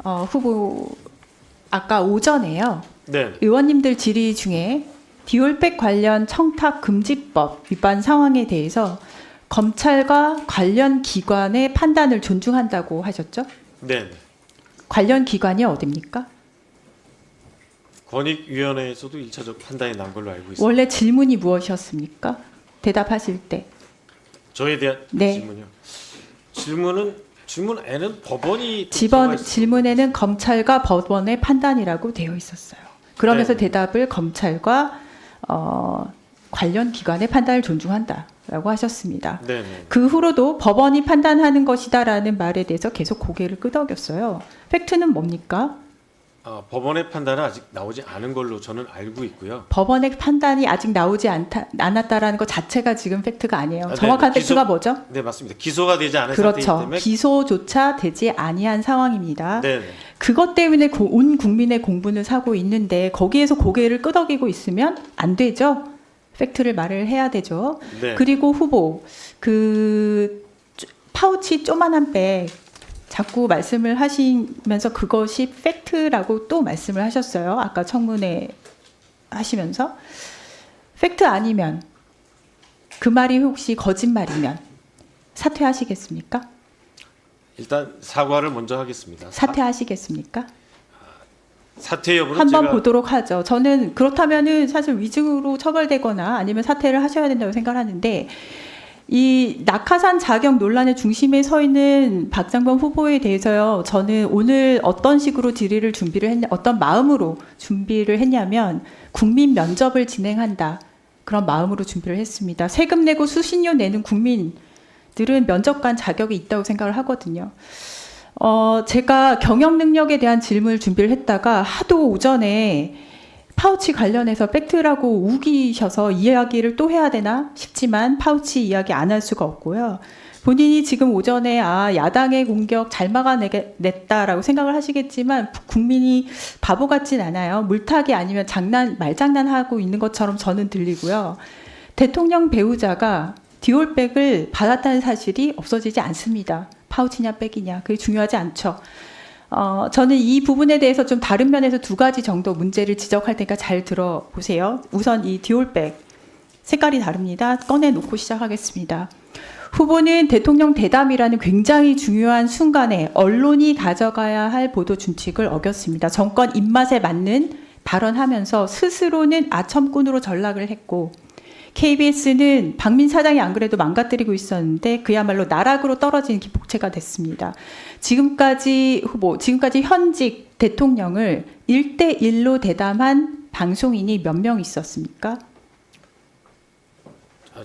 후보 아까 오전에요. 네. 의원님들 질의 중에 디올백 관련 청탁 금지법 위반 상황에 대해서 검찰과 관련 기관의 판단을 존중한다고 하셨죠? 네. 관련 기관이 어디입니까? 권익위원회에서도 1차적 판단이 난 걸로 알고 있습니다. 원래 질문이 무엇이었습니까? 대답하실 때. 저에 대한 네. 질문요? 질문에는 법원이 들어가 있습니다. 질문에는 검찰과 법원의 판단이라고 되어 있었어요. 그러면서 네. 대답을 검찰과 관련 기관의 판단을 존중한다라고 하셨습니다. 네. 그 후로도 법원이 판단하는 것이다라는 말에 대해서 계속 고개를 끄덕였어요. 팩트는 뭡니까? 법원의 판단은 아직 나오지 않은 걸로 저는 알고 있고요. 법원의 판단이 아직 나오지 않았다라는 것 자체가 지금 팩트가 아니에요. 네, 정확한 팩트가 뭐죠? 네, 맞습니다. 기소가 되지 않은 상태이기 그렇죠. 때문에 기소조차 되지 아니한 상황입니다. 네. 그것 때문에 온 국민의 공분을 사고 있는데 거기에서 고개를 끄덕이고 있으면 안 되죠. 팩트를 말을 해야 되죠. 네. 그리고 후보 파우치 조만한 백 자꾸 말씀을 하시면서 그것이 팩트라고 또 말씀을 하셨어요. 아까 청문회 하시면서 팩트 아니면 그 말이 혹시 거짓말이면 사퇴하시겠습니까? 일단 사과를 먼저 하겠습니다. 사퇴하시겠습니까? 사퇴 여부는 한번 제가 보도록 하죠. 저는 그렇다면은 사실 위증으로 처벌되거나 아니면 사퇴를 하셔야 된다고 생각하는데 이 낙하산 자격 논란의 중심에 서 있는 박장범 후보에 대해서요. 저는 오늘 어떤 식으로 질의를 어떤 마음으로 준비를 했냐면 국민 면접을 진행한다. 그런 마음으로 준비를 했습니다. 세금 내고 수신료 내는 국민들은 면접관 자격이 있다고 생각을 하거든요. 제가 경영 능력에 대한 질문을 준비를 했다가 하도 오전에 파우치 관련해서 팩트라고 우기셔서 이야기를 또 해야 되나 싶지만 파우치 이야기 안 할 수가 없고요. 본인이 지금 오전에 야당의 공격 잘 막아냈다라고 생각을 하시겠지만 국민이 바보 같진 않아요. 물타기 아니면 말장난하고 있는 것처럼 저는 들리고요. 대통령 배우자가 디올백을 받았다는 사실이 없어지지 않습니다. 파우치냐 백이냐 그게 중요하지 않죠. 저는 이 부분에 대해서 좀 다른 면에서 두 가지 정도 문제를 지적할 테니까 잘 들어보세요. 우선 이 디올백 색깔이 다릅니다. 꺼내놓고 시작하겠습니다. 후보는 대통령 대담이라는 굉장히 중요한 순간에 언론이 가져가야 할 보도 준칙을 어겼습니다. 정권 입맛에 맞는 발언하면서 스스로는 아첨꾼으로 전락을 했고 KBS는 박민 사장이 안 그래도 망가뜨리고 있었는데 그야말로 나락으로 떨어진 기폭제가 됐습니다. 지금까지 현직 대통령을 1대1로 대담한 방송인이 몇 명 있었습니까?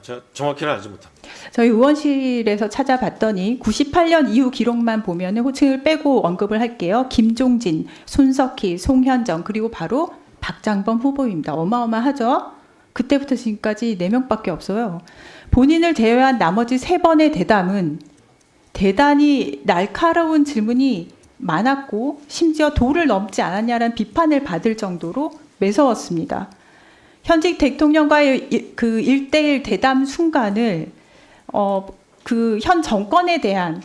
제가 정확히는 알지 못합니다. 저희 의원실에서 찾아봤더니 98년 이후 기록만 보면 호칭을 빼고 언급을 할게요. 김종진, 손석희, 송현정 그리고 바로 박장범 후보입니다. 어마어마하죠? 그때부터 지금까지 4명밖에 없어요. 본인을 제외한 나머지 3번의 대담은 대단히 날카로운 질문이 많았고 심지어 도를 넘지 않았냐라는 비판을 받을 정도로 매서웠습니다. 현직 대통령과의 그 1대1 대담 순간을 그 현 정권에 대한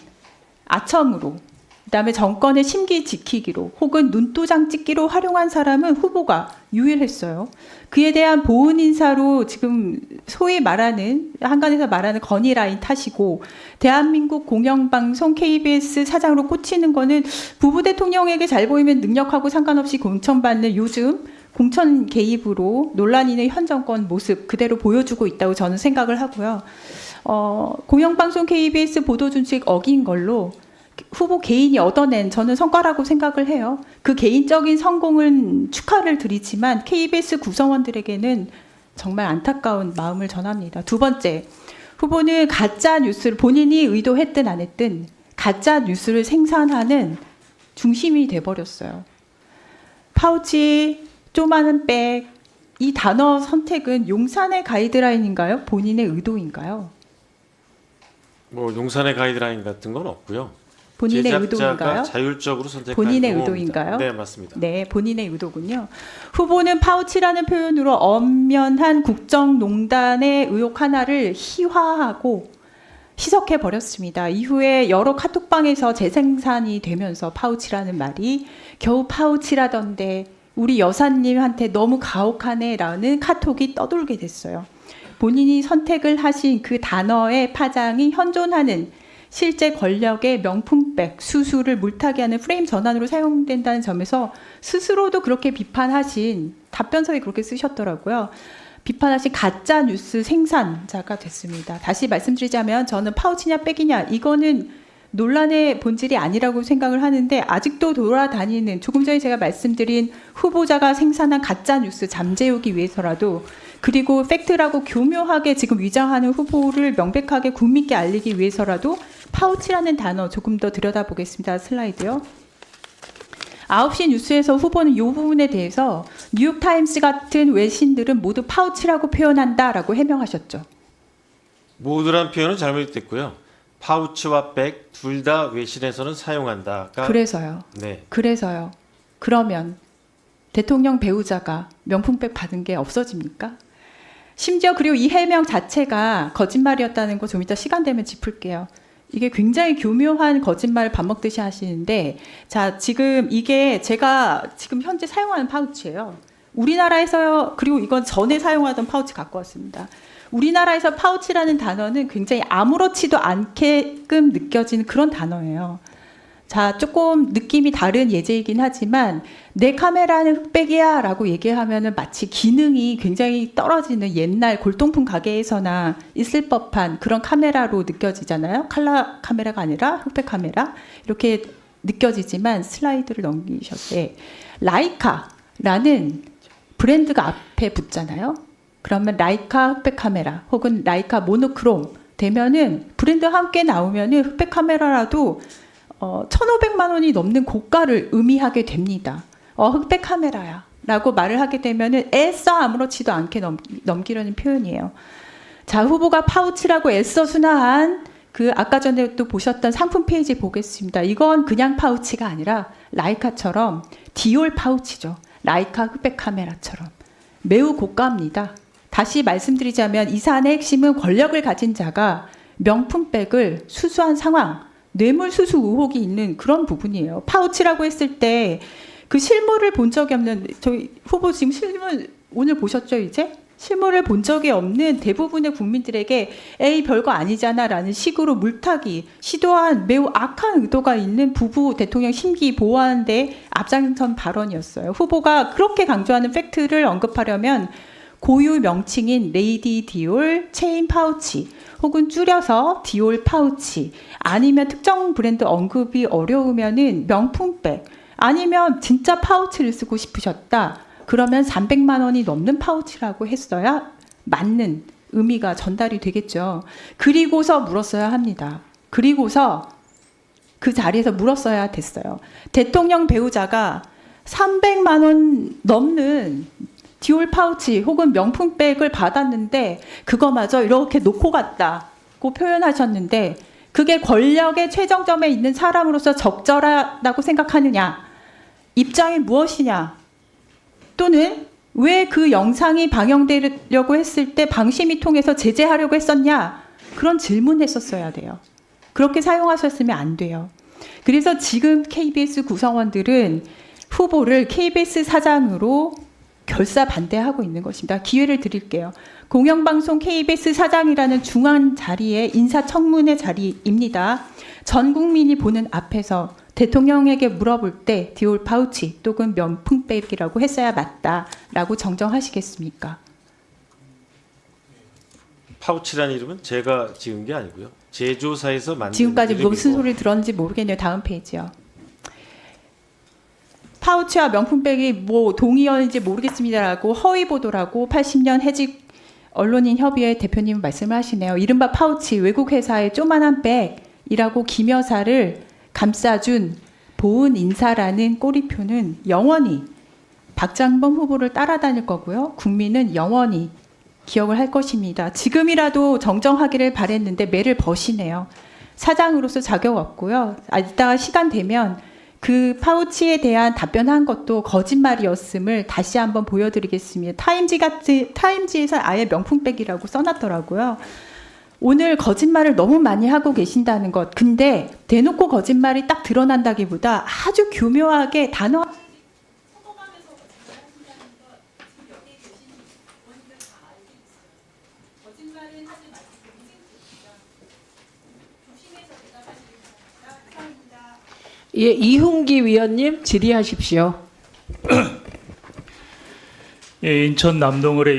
아첨으로 그다음에 정권의 심기 지키기로 혹은 눈도장 찍기로 활용한 사람은 후보가 유일했어요. 그에 대한 보훈 인사로 지금 소위 말하는 한간에서 말하는 건의라인 타시고 대한민국 공영방송 KBS 사장으로 꽂히는 거는 부부 대통령에게 잘 보이면 능력하고 상관없이 공천받는 요즘 공천 개입으로 논란이 있는 현 정권 모습 그대로 보여주고 있다고 저는 생각을 하고요. 공영방송 KBS 보도준칙 어긴 걸로 후보 개인이 얻어낸 저는 성과라고 생각을 해요. 그 개인적인 성공은 축하를 드리지만 KBS 구성원들에게는 정말 안타까운 마음을 전합니다. 두 번째, 후보는 가짜 뉴스를 본인이 의도했든 안 했든 가짜 뉴스를 생산하는 중심이 돼버렸어요. 파우치, 쪼마는 백, 이 단어 선택은 용산의 가이드라인인가요? 본인의 의도인가요? 용산의 가이드라인 같은 건 없고요. 본인의 제작자가 의도인가요? 자율적으로 선택한 본인의 경우입니다. 의도인가요? 네, 맞습니다. 네, 본인의 의도군요. 후보는 파우치라는 표현으로 엄연한 국정농단의 의혹 하나를 희화하고 희석해 버렸습니다. 이후에 여러 카톡방에서 재생산이 되면서 파우치라는 말이 겨우 파우치라던데 우리 여사님한테 너무 가혹하네라는 카톡이 떠돌게 됐어요. 본인이 선택을 하신 그 단어의 파장이 현존하는 실제 권력의 명품백, 수수를 물타기 하는 프레임 전환으로 사용된다는 점에서 스스로도 그렇게 비판하신 답변서에 그렇게 쓰셨더라고요. 비판하신 가짜 뉴스 생산자가 됐습니다. 다시 말씀드리자면 저는 파우치냐 백이냐 이거는 논란의 본질이 아니라고 생각을 하는데 아직도 돌아다니는 조금 전에 제가 말씀드린 후보자가 생산한 가짜 뉴스 잠재우기 위해서라도 그리고 팩트라고 교묘하게 지금 위장하는 후보를 명백하게 국민께 알리기 위해서라도 파우치라는 단어 조금 더 들여다보겠습니다. 슬라이드요. 9시 뉴스에서 후보는 이 부분에 대해서 뉴욕타임스 같은 외신들은 모두 파우치라고 표현한다라고 해명하셨죠. 모두란 표현은 잘못됐고요. 파우치와 백 둘 다 외신에서는 사용한다가 그래서요. 네. 그래서요. 그러면 대통령 배우자가 명품백 받은 게 없어집니까? 심지어 그리고 이 해명 자체가 거짓말이었다는 거 좀 이따 시간 되면 짚을게요. 이게 굉장히 교묘한 거짓말을 밥 먹듯이 하시는데 자 지금 이게 제가 지금 현재 사용하는 파우치예요. 우리나라에서요. 그리고 이건 전에 사용하던 파우치 갖고 왔습니다. 우리나라에서 파우치라는 단어는 굉장히 아무렇지도 않게끔 느껴지는 그런 단어예요. 자, 조금 느낌이 다른 예제이긴 하지만 내 카메라는 흑백이야 라고 얘기하면은 마치 기능이 굉장히 떨어지는 옛날 골동품 가게에서나 있을 법한 그런 카메라로 느껴지잖아요. 컬러 카메라가 아니라 흑백 카메라. 이렇게 느껴지지만 슬라이드를 넘기셨을 때 라이카라는 브랜드가 앞에 붙잖아요. 그러면 라이카 흑백 카메라 혹은 라이카 모노크롬 되면은 브랜드 함께 나오면은 흑백 카메라라도 1,500만 원이 넘는 고가를 의미하게 됩니다. 흑백 카메라야 라고 말을 하게 되면은 애써 아무렇지도 않게 넘기려는 표현이에요. 자, 후보가 파우치라고 애써 순화한 그 아까 전에 또 보셨던 상품 페이지 보겠습니다. 이건 그냥 파우치가 아니라 라이카처럼 디올 파우치죠. 라이카 흑백 카메라처럼 매우 고가입니다. 다시 말씀드리자면 이 사안의 핵심은 권력을 가진 자가 명품백을 수수한 상황, 뇌물수수 의혹이 있는 그런 부분이에요. 파우치라고 했을 때 그 실물을 본 적이 없는 저희 후보 지금 실물 오늘 보셨죠 이제? 실물을 본 적이 없는 대부분의 국민들에게 에이 별거 아니잖아라는 식으로 물타기 시도한 매우 악한 의도가 있는 부부 대통령 심기 보호하는 데 앞장선 발언이었어요. 후보가 그렇게 강조하는 팩트를 언급하려면 고유 명칭인 레이디 디올 체인 파우치 혹은 줄여서 디올 파우치 아니면 특정 브랜드 언급이 어려우면은 명품백 아니면 진짜 파우치를 쓰고 싶으셨다. 그러면 300만 원이 넘는 파우치라고 했어야 맞는 의미가 전달이 되겠죠. 그리고서 물었어야 합니다. 그리고서 그 자리에서 물었어야 됐어요. 대통령 배우자가 300만 원 넘는 디올 파우치 혹은 명품백을 받았는데 그거마저 이렇게 놓고 갔다고 표현하셨는데 그게 권력의 최정점에 있는 사람으로서 적절하다고 생각하느냐? 입장이 무엇이냐? 또는 왜 그 영상이 방영되려고 했을 때 방심이 통해서 제재하려고 했었냐? 그런 질문했었어야 돼요. 그렇게 사용하셨으면 안 돼요. 그래서 지금 KBS 구성원들은 후보를 KBS 사장으로 결사 반대하고 있는 것입니다. 기회를 드릴게요. 공영방송 KBS 사장이라는 중앙 자리에 인사청문회 자리입니다. 전 국민이 보는 앞에서 대통령에게 물어볼 때 디올 파우치 또는 명품백이라고 했어야 맞다라고 정정하시겠습니까? 파우치라는 이름은 제가 지은 게 아니고요. 제조사에서 만든 지금까지 이름이고. 무슨 소리를 들었는지 모르겠네요. 다음 페이지요. 파우치와 명품백이 뭐 동의어인지 모르겠습니다라고 허위 보도라고 80년 해직 언론인 협의회 대표님 말씀을 하시네요. 이른바 파우치 외국 회사의 쪼만한 백이라고 김 여사를 감싸준 보은 인사라는 꼬리표는 영원히 박장범 후보를 따라다닐 거고요. 국민은 영원히 기억을 할 것입니다. 지금이라도 정정하기를 바랬는데 매를 버시네요. 사장으로서 자격 없고요. 이따가 시간 되면 그 파우치에 대한 답변한 것도 거짓말이었음을 다시 한번 보여드리겠습니다. 타임지에서 아예 명품백이라고 써놨더라고요. 오늘 거짓말을 너무 많이 하고 계신다는 것. 근데 대놓고 거짓말이 딱 드러난다기보다 아주 교묘하게 단어 예, 이훈기 위원님 질의하십시오. 예, 인천 남동을의